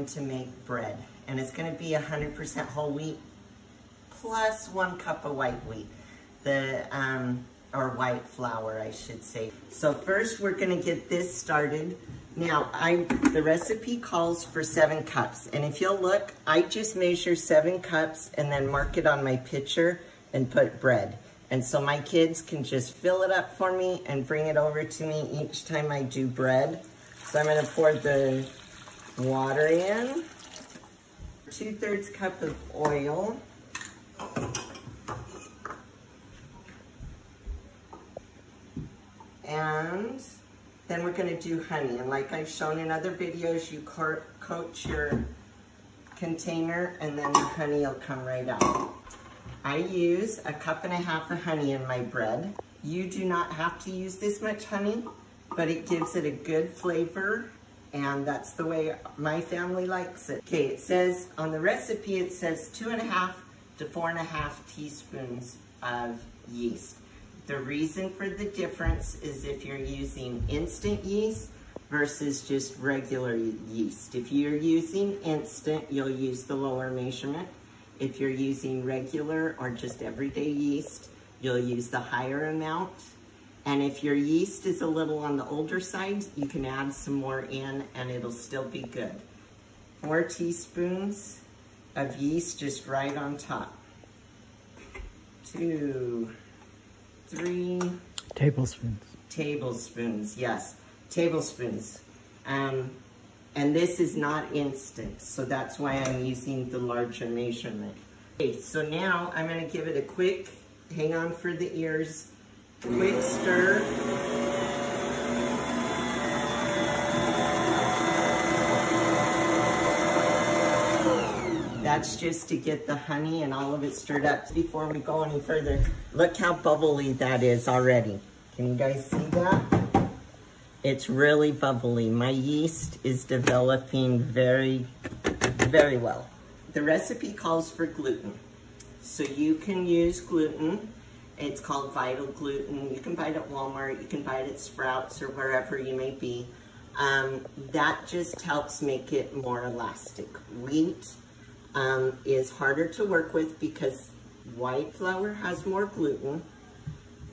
going to make bread. And it's gonna be 100% whole wheat plus 1 cup of white wheat. Or white flour, I should say. So first we're gonna get this started. Now, the recipe calls for 7 cups. And if you'll look, I just measure 7 cups and then mark it on my pitcher and put bread. And so my kids can just fill it up for me and bring it over to me each time I do bread. So I'm gonna pour the water in, 2/3 cup of oil, and then we're gonna do honey. And like I've shown in other videos, you coat your container and then the honey will come right out. I use 1.5 cups of honey in my bread. You do not have to use this much honey, but it gives it a good flavor, and that's the way my family likes it. Okay, it says, on the recipe, it says 2.5 to 4.5 teaspoons of yeast. The reason for the difference is if you're using instant yeast versus just regular yeast. If you're using instant, you'll use the lower measurement. If you're using regular or just everyday yeast, you'll use the higher amount. And if your yeast is a little on the older side, you can add some more in and it'll still be good. 4 teaspoons of yeast just right on top. 2, 3 tablespoons. Tablespoons, yes, tablespoons. And this is not instant, so that's why I'm using the larger measurement. Okay, so now I'm gonna give it a quick, hang on for the ears, quick stir. That's just to get the honey and all of it stirred up. Before we go any further, look how bubbly that is already. Can you guys see that? It's really bubbly. My yeast is developing very, very well. The recipe calls for gluten. So you can use gluten. It's called Vital Gluten. You can buy it at Walmart, you can buy it at Sprouts or wherever you may be. That just helps make it more elastic. Wheat is harder to work with because white flour has more gluten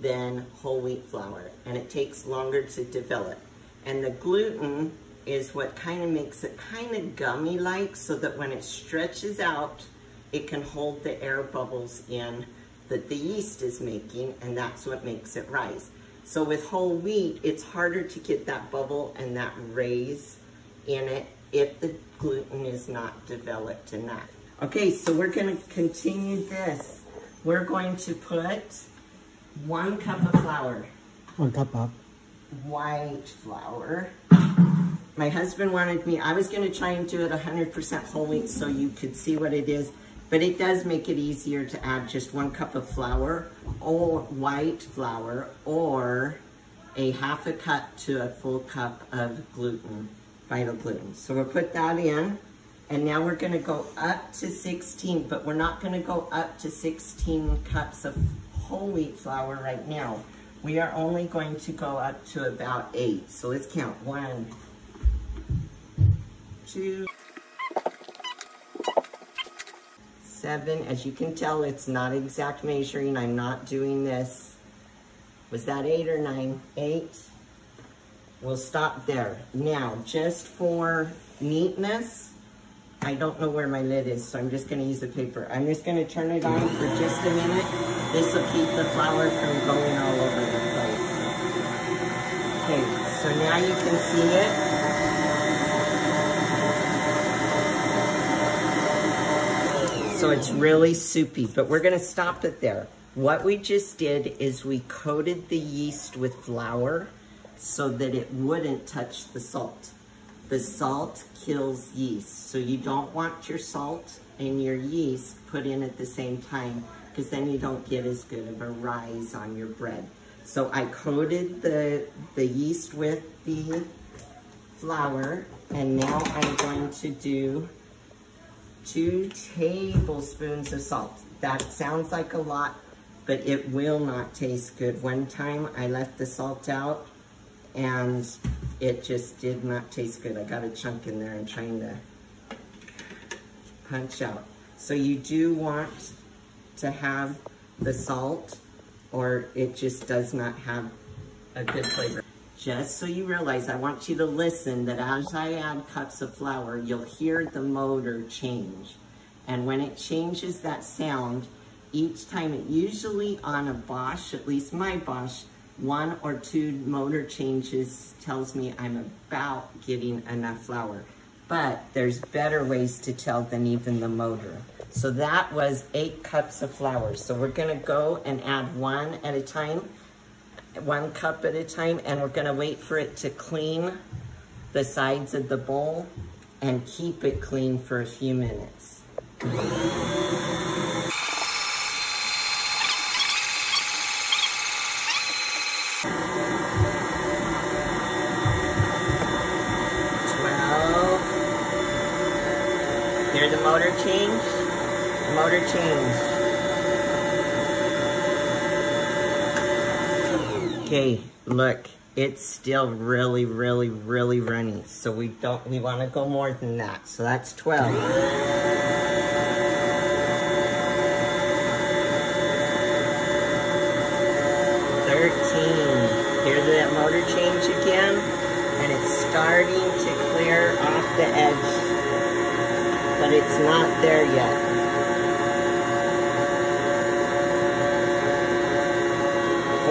than whole wheat flour, and it takes longer to develop. And the gluten is what kind of makes it kind of gummy-like, so that when it stretches out, it can hold the air bubbles in that the yeast is making, and that's what makes it rise. So with whole wheat, it's harder to get that bubble and that raise in it if the gluten is not developed enough. Okay, so we're gonna continue this. We're going to put 1 cup of flour. 1 cup of white flour. My husband wanted me, I was gonna try and do it 100% whole wheat so you could see what it is, but it does make it easier to add just 1 cup of flour, or white flour, or a 1/2 cup to a full cup of gluten, Vital Gluten. So we'll put that in, and now we're gonna go up to 16, but we're not gonna go up to 16 cups of whole wheat flour right now. We are only going to go up to about 8. So let's count. 1, 2, 7. As you can tell, it's not exact measuring. I'm not doing this. Was that 8 or 9? 8. We'll stop there. Now, just for neatness, I don't know where my lid is, so I'm just gonna use the paper. I'm just gonna turn it on for just a minute. This will keep the flour from going all over the place. Okay, so now you can see it. So it's really soupy, but we're gonna stop it there. What we just did is we coated the yeast with flour so that it wouldn't touch the salt. The salt kills yeast, so you don't want your salt and your yeast put in at the same time, because then you don't get as good of a rise on your bread. So I coated the yeast with the flour, and now I'm going to do 2 tablespoons of salt. That sounds like a lot, but it will not taste good. One time I left the salt out and it just did not taste good. I got a chunk in there. I'm trying to punch out. So you do want to have the salt, or it just does not have a good flavor. Just so you realize, I want you to listen that as I add cups of flour, you'll hear the motor change. And when it changes that sound, each time, it usually on a Bosch, at least my Bosch, 1 or 2 motor changes tells me I'm about getting enough flour. But there's better ways to tell than even the motor. So that was 8 cups of flour. So we're gonna go and add 1 at a time, 1 cup at a time, and we're gonna wait for it to clean the sides of the bowl and keep it clean for a few minutes. Hear the motor change? The motor change. Okay, look, it's still really, really, really runny. So we want to go more than that. So that's 12. 13. Hear that motor change again? And it's starting to clear off the edge. But it's not there yet.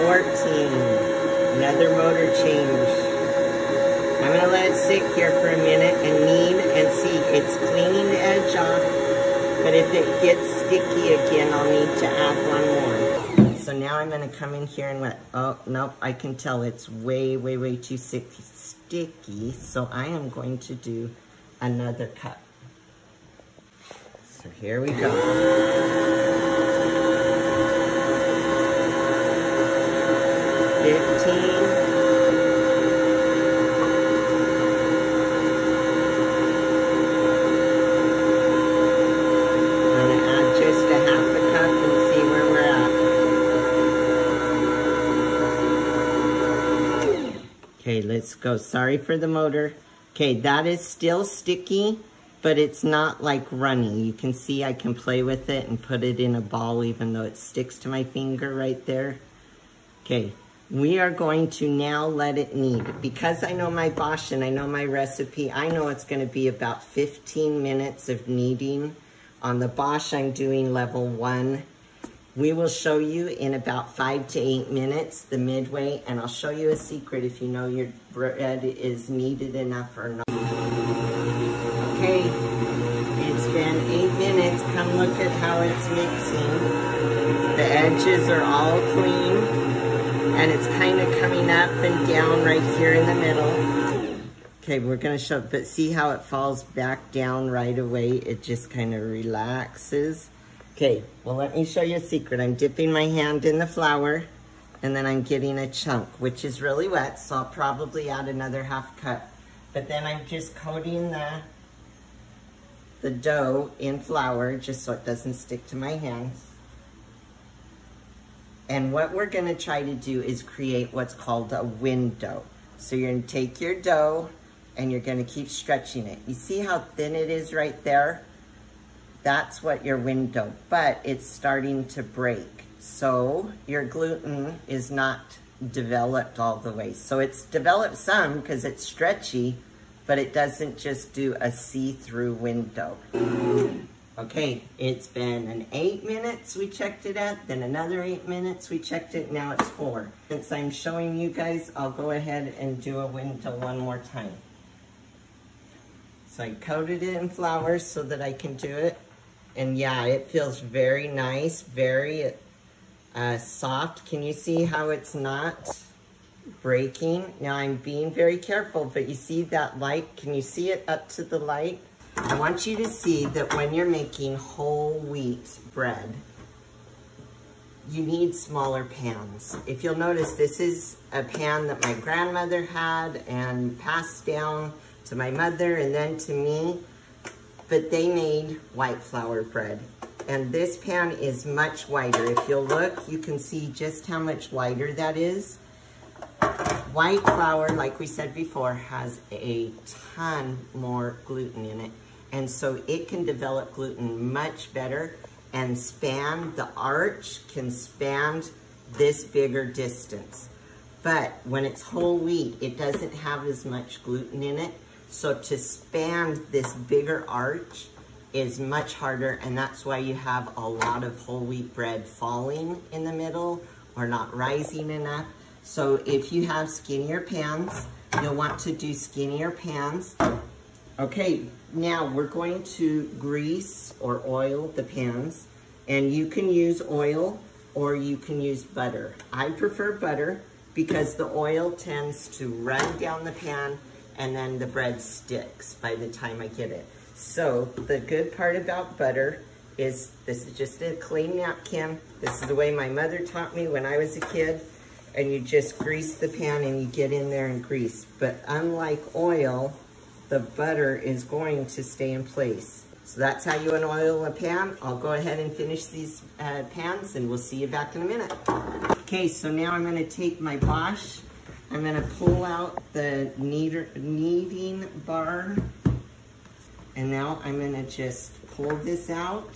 14, another motor change. I'm gonna let it sit here for a minute and knead and see. It's cleaning the edge off, but if it gets sticky again, I'll need to add 1 more. So now I'm gonna come in here and let, oh, nope, I can tell it's way, way, way too sticky. So I am going to do another cup. So here we go. 15. I'm gonna add just a half a cup and see where we're at. Okay, let's go. Sorry for the motor. Okay, that is still sticky, but it's not like runny. You can see I can play with it and put it in a ball even though it sticks to my finger right there. Okay, we are going to now let it knead. Because I know my Bosch and I know my recipe, I know it's gonna be about 15 minutes of kneading. On the Bosch, I'm doing level 1. We will show you in about 5 to 8 minutes, the midway, and I'll show you a secret if you know your bread is kneaded enough or not. Okay, it's been 8 minutes. Come look at how it's mixing. The edges are all clean, and it's kind of coming up and down right here in the middle. Okay, we're gonna show, but see how it falls back down right away? It just kind of relaxes. Okay, well, let me show you a secret. I'm dipping my hand in the flour, and then I'm getting a chunk, which is really wet, so I'll probably add another half cup. But then I'm just coating the dough in flour just so it doesn't stick to my hands. And what we're gonna try to do is create what's called a window. So you're gonna take your dough and you're gonna keep stretching it. You see how thin it is right there? That's what your window, but it's starting to break. So your gluten is not developed all the way. So it's developed some because it's stretchy, but it doesn't just do a see-through window. Okay, it's been an 8 minutes we checked it at, then another 8 minutes we checked it, now it's 4. Since I'm showing you guys, I'll go ahead and do a window one more time. So I coated it in flour so that I can do it. And yeah, it feels very nice, very soft. Can you see how it's not breaking? Now I'm being very careful, but you see that light? Can you see it up to the light? I want you to see that when you're making whole wheat bread, you need smaller pans. If you'll notice, this is a pan that my grandmother had and passed down to my mother and then to me, but they made white flour bread. And this pan is much wider. If you'll look, you can see just how much wider that is. White flour, like we said before, has a ton more gluten in it. and so it can develop gluten much better and span, the arch can span this bigger distance. But when it's whole wheat, it doesn't have as much gluten in it. So to span this bigger arch is much harder, and that's why you have a lot of whole wheat bread falling in the middle or not rising enough. So if you have skinnier pans, you'll want to do skinnier pans. Okay, now we're going to grease or oil the pans, and you can use oil or you can use butter. I prefer butter because the oil tends to run down the pan and then the bread sticks by the time I get it. So the good part about butter is this is just a clean napkin. This is the way my mother taught me when I was a kid. And you just grease the pan and you get in there and grease. But unlike oil, the butter is going to stay in place. So that's how you oil a pan. I'll go ahead and finish these pans and we'll see you back in a minute. Okay, so now I'm gonna take my Bosch. I'm gonna pull out the kneading bar. And now I'm gonna just pull this out,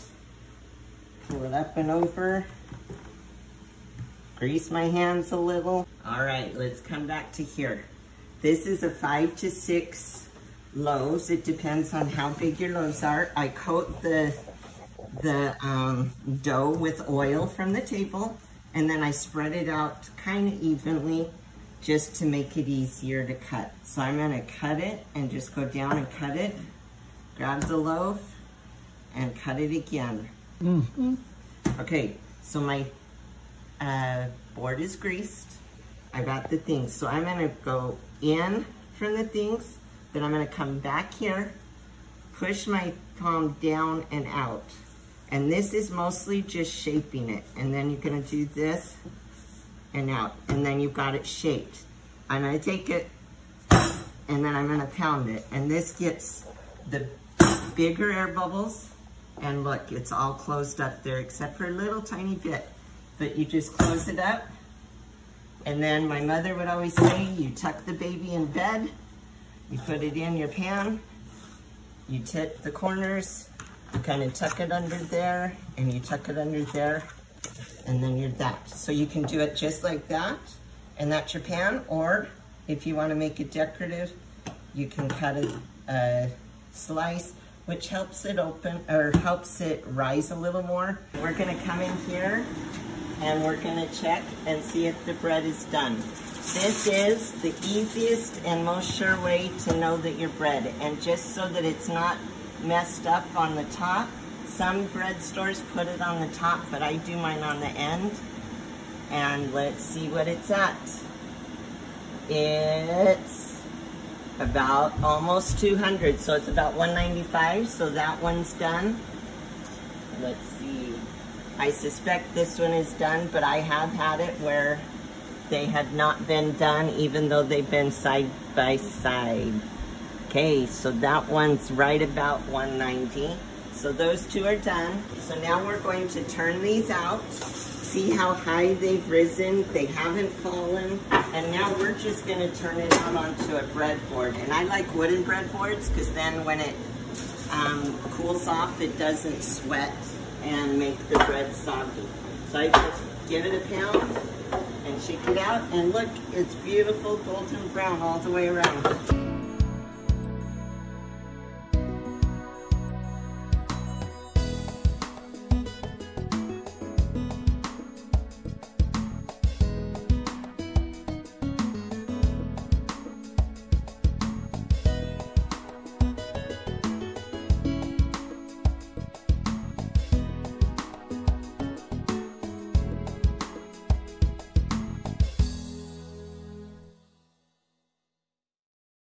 pull it up and over. Grease my hands a little. All right, let's come back to here. This is a 5 to 6 loaves. It depends on how big your loaves are. I coat the dough with oil from the table, and then I spread it out kind of evenly just to make it easier to cut. So I'm gonna cut it and just go down and cut it, grab the loaf, and cut it again. Okay, so my board is greased. I got the things. So I'm gonna go in from the things, then I'm gonna come back here, push my palm down and out. And this is mostly just shaping it. And then you're gonna do this and out. And then you've got it shaped. I'm gonna take it and then I'm gonna pound it. And this gets the bigger air bubbles. And look, it's all closed up there except for a little tiny bit. But you just close it up. And then my mother would always say, you tuck the baby in bed, you put it in your pan, you tip the corners, you kind of tuck it under there, and you tuck it under there, and then you're that. So you can do it just like that, and that's your pan, or if you want to make it decorative, you can cut a slice, which helps it open, or helps it rise a little more. We're gonna come in here, and we're gonna check and see if the bread is done. This is the easiest and most sure way to know that your bread, and just so that it's not messed up on the top, some bread stores put it on the top, but I do mine on the end. And let's see what it's at. It's about almost 200, so it's about 195, so that one's done. Let's see. I suspect this one is done, but I have had it where they had not been done, even though they've been side by side. Okay, so that one's right about 190. So those two are done. So now we're going to turn these out. See how high they've risen? They haven't fallen. And now we're just gonna turn it out onto a breadboard. And I like wooden breadboards because then when it cools off, it doesn't sweat and make the bread soggy. So I just give it a pound and shake it out, and look, it's beautiful golden brown all the way around.